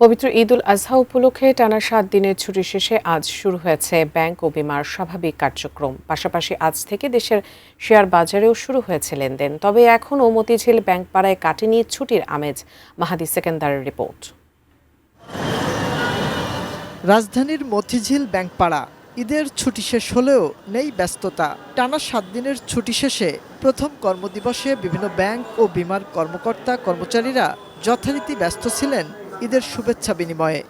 পবিত্র ঈদুল আজহা উপলক্ষে টানা ৭ দিনের ছুটি শেষে আজ শুরু হয়েছে ব্যাংক ও বিমার স্বাভাবিক কার্যক্রম। পাশাপাশি আজ থেকে দেশের শেয়ার বাজারেও শুরু হয়েছে লেনদেন। তবে এখনও মতিঝিল ব্যাংক পাড়ায় কাটেনি ছুটির আমেজ। মাহাদি সেকেন্দারের রিপোর্ট। রাজধানীর মতিঝিল ব্যাংক পাড়া ঈদের ছুটি শেষ হলেও নেই ব্যস্ততা। টানা ৭ দিনের ছুটি শেষে প্রথম কর্মদিবসে বিভিন্ন ব্যাংক ও বিমার কর্মকর্তা কর্মচারীরা যথারীতি ব্যস্ত ছিলেন ঈদের শুভেচ্ছা বিনিময়ে।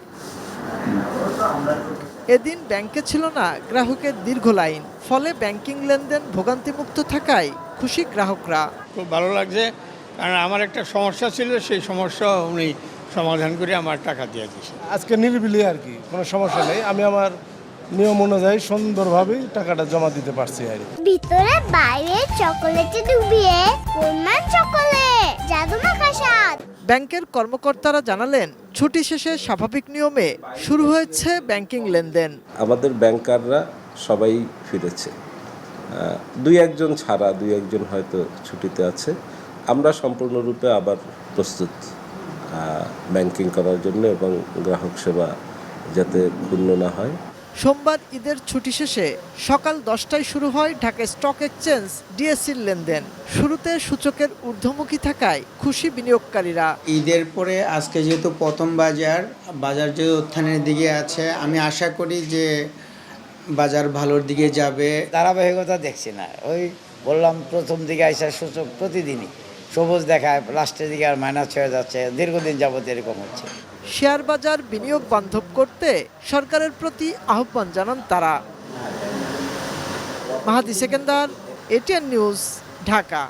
এদিন ব্যাংকে ছিল না গ্রাহকের দীর্ঘ লাইন, ফলে ব্যাংকিং লেনদেন ভোগান্তিমুক্ত থাকায় খুশি গ্রাহকরা। খুব ভালো লাগছে, কারণ আমার একটা সমস্যা ছিল, সেই সমস্যা উনি সমাধান করে আমার টাকা দিয়ে দিয়েছে। আজকে নিরিবিলি আর কি, কোনো সমস্যা নেই। আমি আমার নিয়ম অনুযায়ী সুন্দরভাবে টাকাটা জমা দিতে পারছি আর কি। ভিতরে বাইরে চকোলেটে ডুবিয়ে কোরমা চকোলেট জাদু মাখা স্বাদ। ব্যাংকের কর্মকর্তারা জানালেন, ছুটি শেষে স্বাভাবিক নিয়মে শুরু হয়েছে ব্যাংকিং লেনদেন। আমাদের ব্যাংকাররা সবাই ফিরেছে, দুই একজন ছাড়া, দুই একজন হয়তো ছুটিতে আছে। আমরা সম্পূর্ণরূপে আবার প্রস্তুত ব্যাংকিং করার জন্য এবং গ্রাহক সেবা যাতে ক্ষুণ্ণ না হয়। সোমবার ঈদের ছুটি শেষে সকাল 10টায় শুরু হয় ঢাকা স্টক এক্সচেঞ্জ ডিএসসির লেনদেন। শুরুতে সূচকের ঊর্ধ্বমুখী থাকায় খুশি বিনিয়োগকারীরা। ঈদের পরে আজকে যেহেতু প্রথম বাজার যে উত্থানের দিকে আছে, আমি আশা করি যে বাজার ভালোর দিকে যাবে। ধারাবাহিকতা দেখছি না, ওই বললাম প্রথম দিকে আইসা সূচক প্রতিদিনই সবুজ দেখায়, লাস্টের দিকে আর মাইনাস হয়ে যাচ্ছে, দীর্ঘদিন যাবত এরকম হচ্ছে। শেয়ার বাজার বিনিয়োগ বান্ধব করতে সরকারের প্রতি আহ্বান জানান তারা। মাহাদি সেকেন্দার, এটিএন নিউজ, ঢাকা।